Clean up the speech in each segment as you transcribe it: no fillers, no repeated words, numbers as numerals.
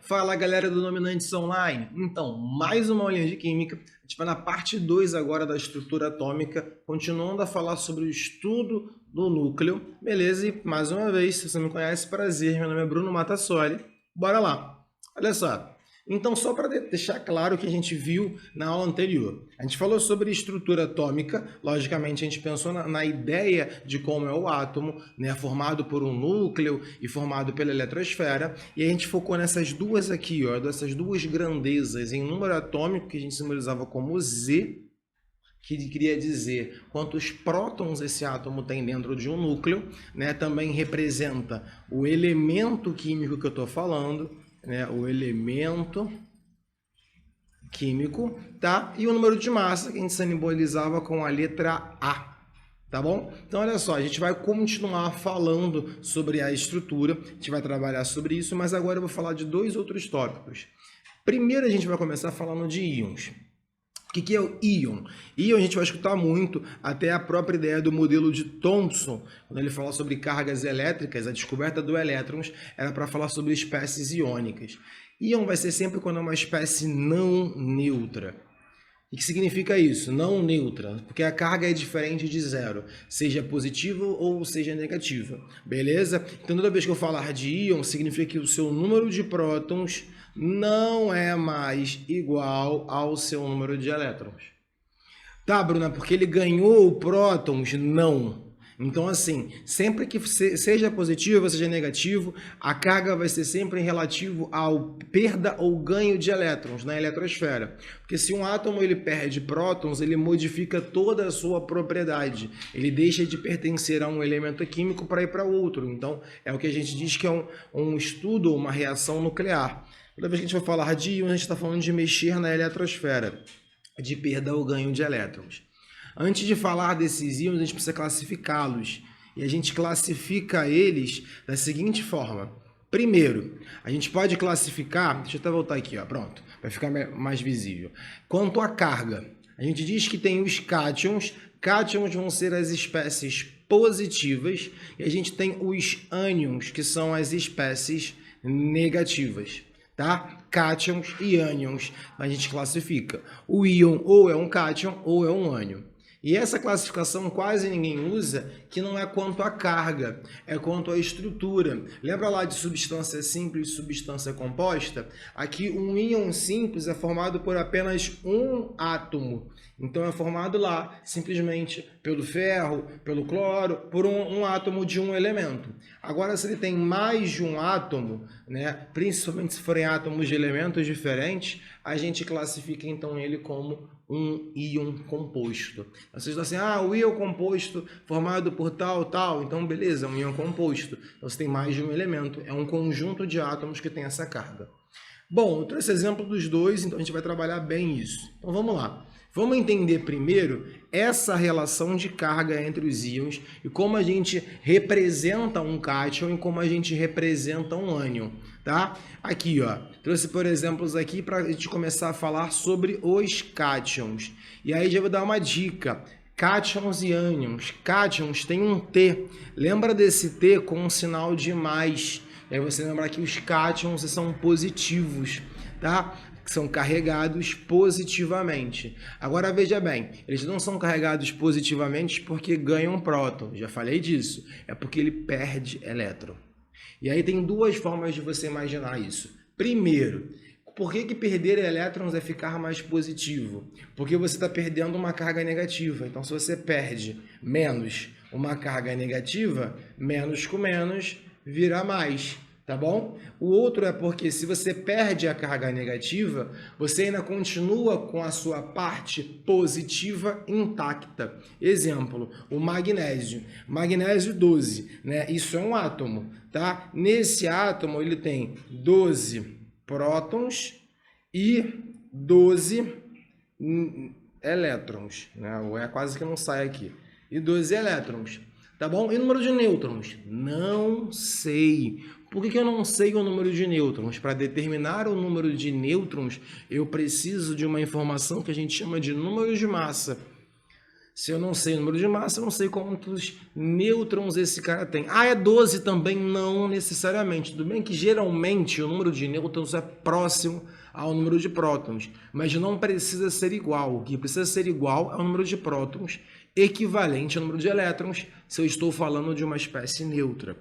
Fala galera do Nominantes Online! Então, mais uma aulinha de Química. A gente vai na parte 2 agora da estrutura atômica, continuando a falar sobre o estudo do núcleo, beleza? E mais uma vez, se você não me conhece, prazer, meu nome é Bruno Matassoli. Bora lá! Olha só, então só para deixar claro o que a gente viu na aula anterior. A gente falou sobre estrutura atômica, logicamente a gente pensou na ideia de como é o átomo, né, formado por um núcleo e formado pela eletrosfera, e a gente focou nessas duas aqui, ó, dessas duas grandezas em número atômico, que a gente simbolizava como Z, que queria dizer quantos prótons esse átomo tem dentro de um núcleo, né, também representa o elemento químico que eu estou falando, né, o elemento químico, tá? E o número de massa que a gente simbolizava com a letra A, tá bom? Então, olha só, a gente vai continuar falando sobre a estrutura, a gente vai trabalhar sobre isso, mas agora eu vou falar de dois outros tópicos. Primeiro, a gente vai começar falando de íons. O que é o íon? Íon a gente vai escutar muito, até a própria ideia do modelo de Thomson, quando ele fala sobre cargas elétricas, a descoberta do elétrons era para falar sobre espécies iônicas. Íon vai ser sempre quando é uma espécie não neutra. O que significa isso? Não neutra, porque a carga é diferente de zero, seja positiva ou seja negativa, beleza? Então toda vez que eu falar de íon, significa que o seu número de prótons não é mais igual ao seu número de elétrons. Tá, Bruna, porque ele ganhou prótons? Não. Então, assim, sempre que seja positivo ou seja negativo, a carga vai ser sempre em relativo ao perda ou ganho de elétrons na eletrosfera. Porque se um átomo ele perde prótons, ele modifica toda a sua propriedade. Ele deixa de pertencer a um elemento químico para ir para outro. Então, é o que a gente diz que é um estudo, uma reação nuclear. Toda vez que a gente for falar de íons, a gente está falando de mexer na eletrosfera, de perda ou ganho de elétrons. Antes de falar desses íons, a gente precisa classificá-los. E a gente classifica eles da seguinte forma. Primeiro, a gente pode classificar... Deixa eu até voltar aqui, ó, pronto, vai ficar mais visível. Quanto à carga, a gente diz que tem os cátions. Cátions vão ser as espécies positivas. E a gente tem os ânions, que são as espécies negativas. Tá? Cátions e ânions a gente classifica. O íon ou é um cátion ou é um ânion. E essa classificação quase ninguém usa, que não é quanto à carga, é quanto à estrutura. Lembra lá de substância simples e substância composta? Aqui um íon simples é formado por apenas um átomo. Então é formado lá simplesmente pelo ferro, pelo cloro, por um átomo de um elemento. Agora, se ele tem mais de um átomo, né, principalmente se forem átomos de elementos diferentes, a gente classifica então ele como um íon composto. Vocês estão assim, o íon composto formado por tal, então beleza, um íon composto. Então você tem mais de um elemento, é um conjunto de átomos que tem essa carga. Bom, eu trouxe exemplo dos dois, então a gente vai trabalhar bem isso. Então vamos lá. Vamos entender primeiro essa relação de carga entre os íons e como a gente representa um cátion e como a gente representa um ânion, tá? Aqui, ó, trouxe por exemplos aqui para a gente começar a falar sobre os cátions. E aí já vou dar uma dica. Cátions e ânions. Cátions tem um T. Lembra desse T com um sinal de mais. E aí você lembra que os cátions são positivos, tá? Que são carregados positivamente. Agora veja bem, eles não são carregados positivamente porque ganham próton, já falei disso, é porque ele perde elétron. E aí tem duas formas de você imaginar isso. Primeiro, por que perder elétrons é ficar mais positivo? Porque você está perdendo uma carga negativa. Então, se você perde menos uma carga negativa, menos com menos vira mais. Tá bom? O outro é porque se você perde a carga negativa, você ainda continua com a sua parte positiva intacta. Exemplo, o magnésio. Magnésio 12, né? Isso é um átomo, tá? Nesse átomo ele tem 12 prótons e 12 elétrons, né? O E quase que não sai aqui. E 12 elétrons. Tá bom? E o número de nêutrons? Não sei. Por que eu não sei o número de nêutrons? Para determinar o número de nêutrons, eu preciso de uma informação que a gente chama de número de massa. Se eu não sei o número de massa, eu não sei quantos nêutrons esse cara tem. Ah, é 12 também? Não necessariamente. Tudo bem que geralmente o número de nêutrons é próximo ao número de prótons, mas não precisa ser igual. O que precisa ser igual é o número de prótons equivalente ao número de elétrons, se eu estou falando de uma espécie neutra.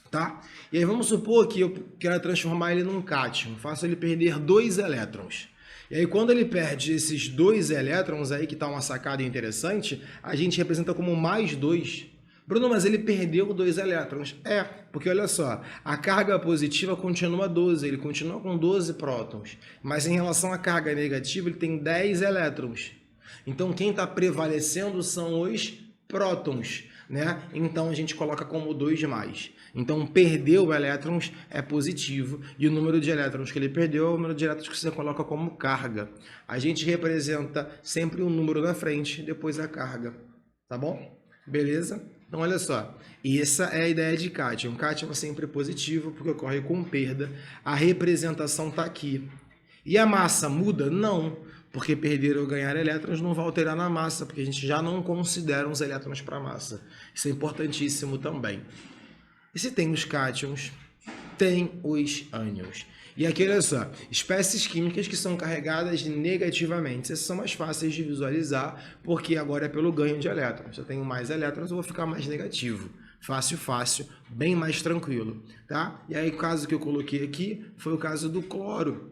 Tá? E aí vamos supor que eu quero transformar ele num cátion, faço ele perder 2 elétrons. E aí quando ele perde esses 2 elétrons, aí que está uma sacada interessante, a gente representa como mais 2. Bruno, mas ele perdeu 2 elétrons. É, porque olha só, a carga positiva continua 12, ele continua com 12 prótons, mas em relação à carga negativa ele tem 10 elétrons. Então quem está prevalecendo são os prótons, né? Então a gente coloca como 2 mais. Então perdeu elétrons é positivo e o número de elétrons que ele perdeu é o número de elétrons que você coloca como carga. A gente representa sempre um número na frente, depois a carga, tá bom? Beleza? Então olha só, e essa é a ideia de cátion. Cátion é sempre positivo porque ocorre com perda. A representação está aqui. E a massa muda? Não, porque perder ou ganhar elétrons não vai alterar na massa, porque a gente já não considera os elétrons para a massa. Isso é importantíssimo também. E se tem os cátions, tem os ânions. E aqui, olha só, espécies químicas que são carregadas negativamente. Essas são mais fáceis de visualizar, porque agora é pelo ganho de elétrons. Se eu tenho mais elétrons, eu vou ficar mais negativo. Fácil, fácil, bem mais tranquilo, tá? E aí, o caso que eu coloquei aqui foi o caso do cloro.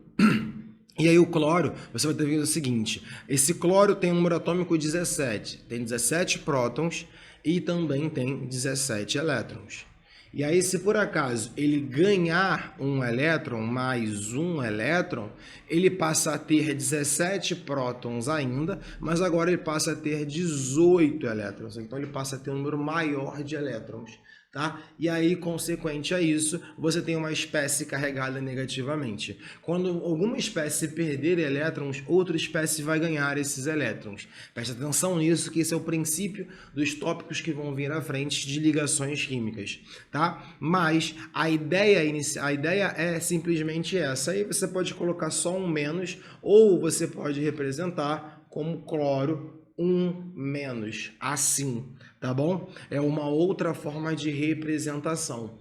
E aí o cloro, você vai ter visto o seguinte, esse cloro tem um número atômico 17, tem 17 prótons e também tem 17 elétrons. E aí, se por acaso ele ganhar um elétron mais um elétron, ele passa a ter 17 prótons ainda, mas agora ele passa a ter 18 elétrons. Então ele passa a ter um número maior de elétrons, tá? E aí, consequente a isso, você tem uma espécie carregada negativamente. Quando alguma espécie perder elétrons, outra espécie vai ganhar esses elétrons. Preste atenção nisso, que esse é o princípio dos tópicos que vão vir à frente de ligações químicas, tá? Mas a ideia é simplesmente essa. Aí você pode colocar só um menos, ou você pode representar como cloro 1 menos, assim, tá bom? É uma outra forma de representação.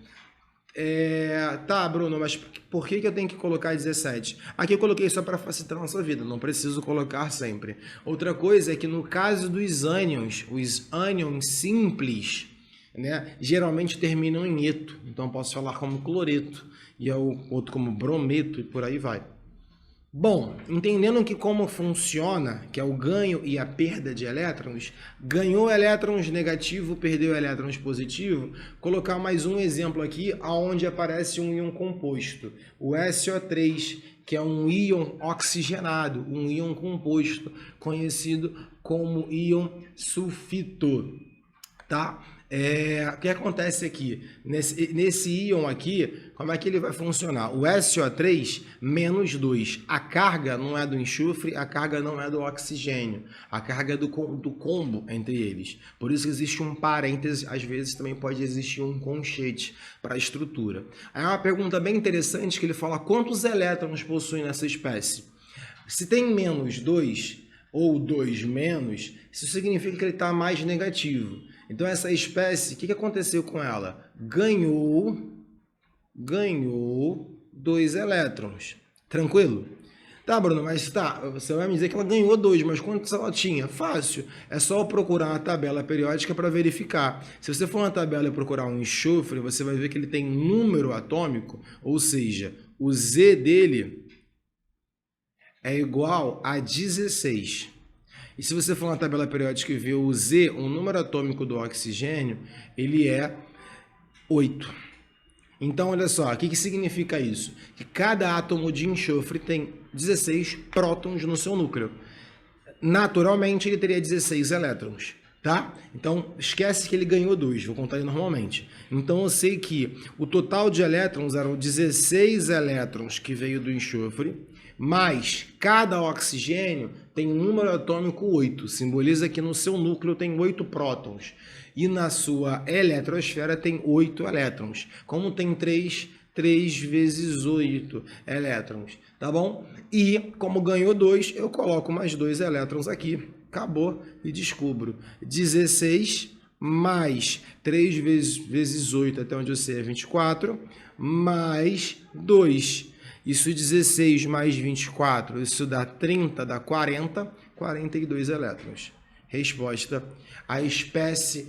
Tá, Bruno, mas por que eu tenho que colocar 17? Aqui eu coloquei só para facilitar a nossa vida, não preciso colocar sempre. Outra coisa é que no caso dos ânions, os ânions simples, né, geralmente terminam em eto, então posso falar como cloreto, e o outro como brometo e por aí vai. Bom, entendendo que como funciona, que é o ganho e a perda de elétrons, ganhou elétrons negativo, perdeu elétrons positivo, colocar mais um exemplo aqui, onde aparece um íon composto, o SO3, que é um íon oxigenado, um íon composto, conhecido como íon sulfito, tá? O que acontece aqui? Nesse íon aqui, como é que ele vai funcionar? O SO3 menos 2. A carga não é do enxofre, a carga não é do oxigênio. A carga é do combo entre eles. Por isso existe um parêntese, às vezes também pode existir um conchete para a estrutura. Aí é uma pergunta bem interessante que ele fala quantos elétrons possui nessa espécie. Se tem menos 2 ou 2 menos, isso significa que ele está mais negativo. Então essa espécie, o que aconteceu com ela? Ganhou 2 elétrons. Tranquilo? Tá, Bruno, mas tá, você vai me dizer que ela ganhou 2, mas quantos ela tinha? Fácil, é só eu procurar uma tabela periódica para verificar. Se você for na tabela e procurar um enxofre, você vai ver que ele tem número atômico, ou seja, o Z dele é igual a 16. E se você for na tabela periódica e ver o Z, o número atômico do oxigênio, ele é 8. Então, olha só, o que significa isso? Que cada átomo de enxofre tem 16 prótons no seu núcleo. Naturalmente, ele teria 16 elétrons, tá? Então, esquece que ele ganhou 2, vou contar ele normalmente. Então, eu sei que o total de elétrons eram 16 elétrons que veio do enxofre, mas cada oxigênio tem um número atômico 8, simboliza que no seu núcleo tem 8 prótons, e na sua eletrosfera tem 8 elétrons. Como tem 3 vezes 8 elétrons, tá bom? E como ganhou 2, eu coloco mais 2 elétrons aqui, acabou, e descubro 16 mais 3 vezes 8, até onde eu sei é 24, mais 2. Isso 16 mais 24, isso dá 30, dá 40, 42 elétrons. Resposta, a espécie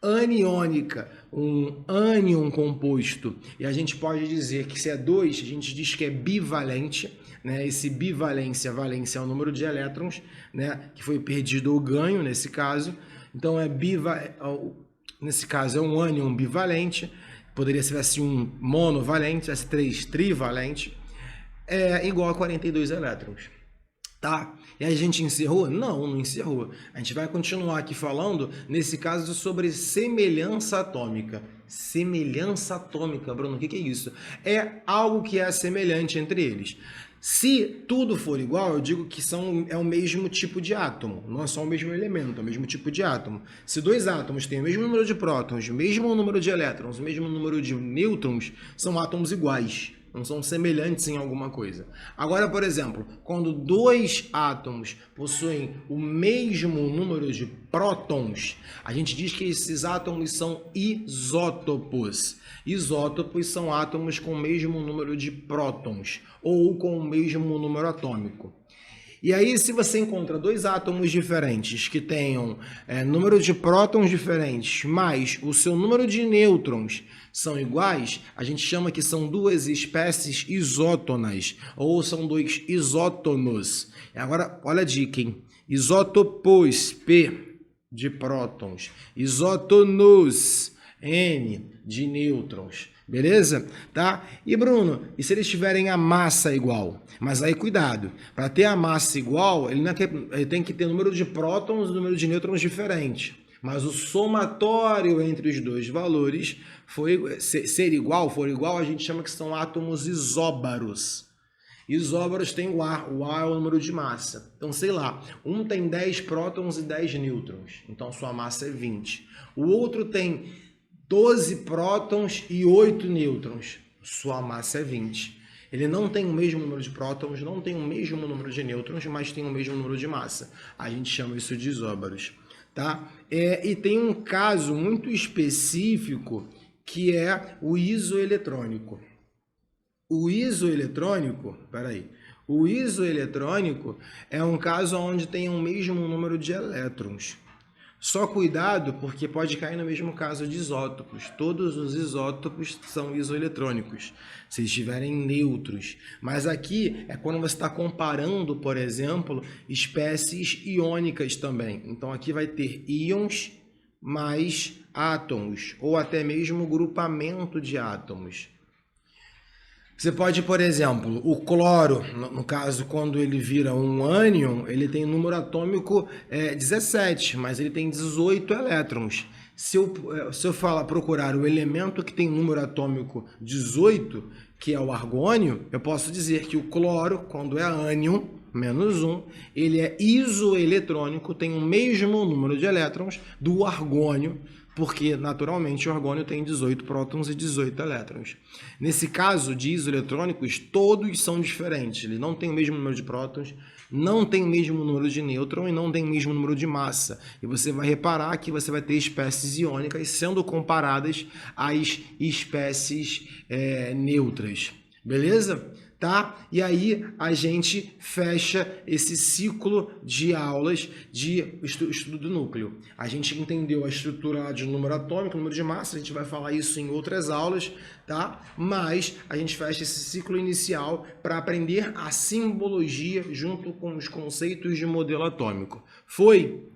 aniônica, um ânion composto, e a gente pode dizer que se é 2, a gente diz que é bivalente, né? Esse bivalência, valência é o número de elétrons, né? Que foi perdido ou ganho nesse caso, então nesse caso é um ânion bivalente, poderia ser assim um monovalente, esse 3 trivalente, é igual a 42 elétrons. Tá? E a gente encerrou? Não, não encerrou. A gente vai continuar aqui falando, nesse caso, sobre semelhança atômica. Semelhança atômica, Bruno, o que é isso? É algo que é semelhante entre eles. Se tudo for igual, eu digo que é o mesmo tipo de átomo, não é só o mesmo elemento, é o mesmo tipo de átomo. Se dois átomos têm o mesmo número de prótons, o mesmo número de elétrons, o mesmo número de nêutrons, são átomos iguais. Não são semelhantes em alguma coisa. Agora, por exemplo, quando dois átomos possuem o mesmo número de prótons, a gente diz que esses átomos são isótopos. Isótopos são átomos com o mesmo número de prótons ou com o mesmo número atômico. E aí, se você encontra dois átomos diferentes que tenham número de prótons diferentes, mas o seu número de nêutrons são iguais, a gente chama que são duas espécies isótonas, ou são dois isótonos. Agora, olha a dica, hein? Isótopos, P, de prótons. Isótonos, N, de nêutrons. Beleza? Tá? E Bruno, e se eles tiverem a massa igual? Mas aí cuidado, para ter a massa igual, ele tem que ter número de prótons e número de nêutrons diferente. Mas o somatório entre os dois valores for igual, a gente chama que são átomos isóbaros. Isóbaros tem o A é o número de massa. Então, sei lá, um tem 10 prótons e 10 nêutrons, então sua massa é 20. O outro tem 12 prótons e 8 nêutrons, sua massa é 20. Ele não tem o mesmo número de prótons, não tem o mesmo número de nêutrons, mas tem o mesmo número de massa. A gente chama isso de isóbaros. Tá? E tem um caso muito específico que é o isoeletrônico. O isoeletrônico é um caso onde tem o mesmo número de elétrons. Só cuidado, porque pode cair no mesmo caso de isótopos. Todos os isótopos são isoeletrônicos, se estiverem neutros. Mas aqui é quando você está comparando, por exemplo, espécies iônicas também. Então aqui vai ter íons mais átomos, ou até mesmo grupamento de átomos. Você pode, por exemplo, o cloro, no caso, quando ele vira um ânion, ele tem número atômico 17, mas ele tem 18 elétrons. Se eu procurar o elemento que tem número atômico 18, que é o argônio, eu posso dizer que o cloro, quando é ânion, menos 1, ele é isoeletrônico, tem o mesmo número de elétrons do argônio, porque, naturalmente, o argônio tem 18 prótons e 18 elétrons. Nesse caso de isoeletrônicos, todos são diferentes. Ele não tem o mesmo número de prótons, não tem o mesmo número de nêutrons e não tem o mesmo número de massa. E você vai reparar que você vai ter espécies iônicas sendo comparadas às espécies neutras. Beleza? Tá? E aí a gente fecha esse ciclo de aulas de estudo do núcleo. A gente entendeu a estrutura de número atômico, número de massa, a gente vai falar isso em outras aulas, tá? Mas a gente fecha esse ciclo inicial para aprender a simbologia junto com os conceitos de modelo atômico. Foi?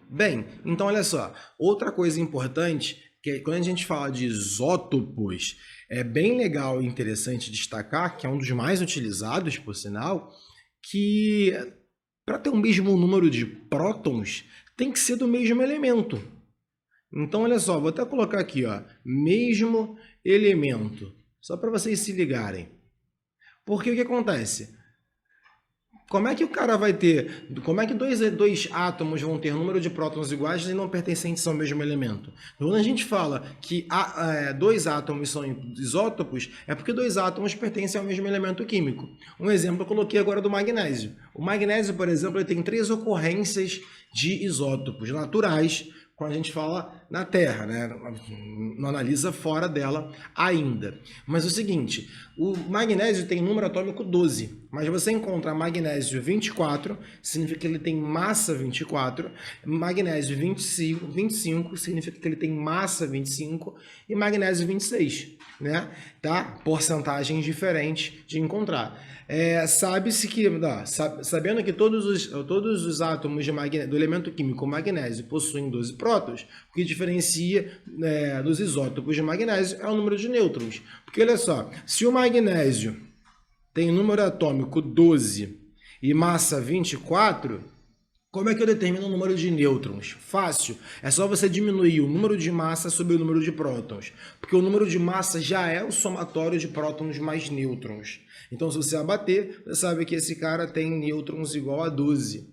Bem, então olha só, outra coisa importante, que quando a gente fala de isótopos, é bem legal e interessante destacar, que é um dos mais utilizados, por sinal, que para ter o mesmo número de prótons, tem que ser do mesmo elemento. Então, olha só, vou até colocar aqui, ó, mesmo elemento, só para vocês se ligarem. Porque o que acontece? Como é que o cara vai ter, como é que dois átomos vão ter número de prótons iguais e não pertencentes ao mesmo elemento? Quando a gente fala que dois átomos são isótopos, é porque dois átomos pertencem ao mesmo elemento químico. Um exemplo eu coloquei agora do magnésio. O magnésio, por exemplo, ele tem 3 ocorrências de isótopos naturais, quando a gente fala na Terra, né? Não analisa fora dela ainda. Mas é o seguinte, o magnésio tem número atômico 12, mas você encontra magnésio 24, significa que ele tem massa 24, magnésio 25 significa que ele tem massa 25, e magnésio 26, né? Tá? Porcentagens diferentes de encontrar. Sabe-se que, sabendo que todos os átomos do elemento químico magnésio possuem 12 prótons, o que diferencia dos isótopos de magnésio é o número de nêutrons. Porque olha só, se o magnésio tem número atômico 12 e massa 24, como é que eu determino o número de nêutrons? Fácil. É só você diminuir o número de massa sobre o número de prótons. Porque o número de massa já é o somatório de prótons mais nêutrons. Então, se você abater, você sabe que esse cara tem nêutrons igual a 12.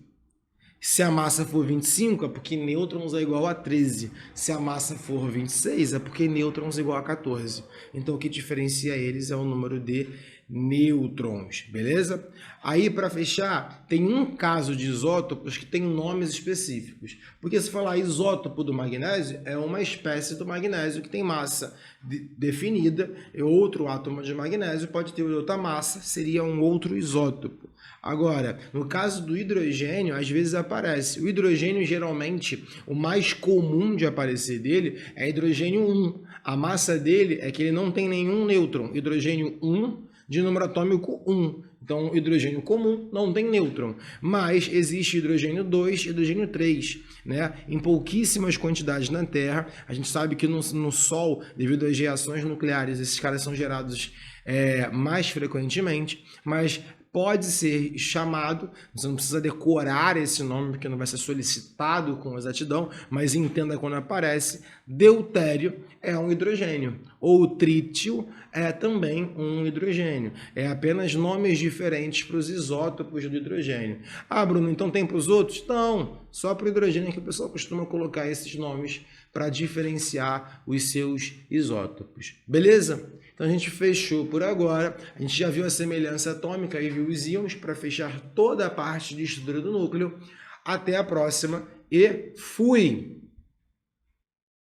Se a massa for 25, é porque nêutrons é igual a 13. Se a massa for 26, é porque nêutrons é igual a 14. Então, o que diferencia eles é o número de nêutrons, beleza? Aí, para fechar, tem um caso de isótopos que tem nomes específicos. Porque se falar isótopo do magnésio, é uma espécie do magnésio que tem massa definida, e outro átomo de magnésio pode ter outra massa, seria um outro isótopo. Agora, no caso do hidrogênio, às vezes aparece. O hidrogênio, geralmente, o mais comum de aparecer dele é hidrogênio 1. A massa dele é que ele não tem nenhum nêutron. Hidrogênio 1 de número atômico 1. Então, hidrogênio comum não tem nêutron. Mas existe hidrogênio 2 e hidrogênio 3, né? Em pouquíssimas quantidades na Terra. A gente sabe que no Sol, devido às reações nucleares, esses caras são gerados mais frequentemente, mas pode ser chamado, você não precisa decorar esse nome, porque não vai ser solicitado com exatidão, mas entenda quando aparece, deutério é um hidrogênio, ou trítio é também um hidrogênio. É apenas nomes diferentes para os isótopos do hidrogênio. Ah, Bruno, então tem para os outros? Não, só para o hidrogênio que o pessoal costuma colocar esses nomes para diferenciar os seus isótopos. Beleza? Então a gente fechou por agora. A gente já viu a semelhança atômica e viu os íons para fechar toda a parte de estrutura do núcleo. Até a próxima e fui!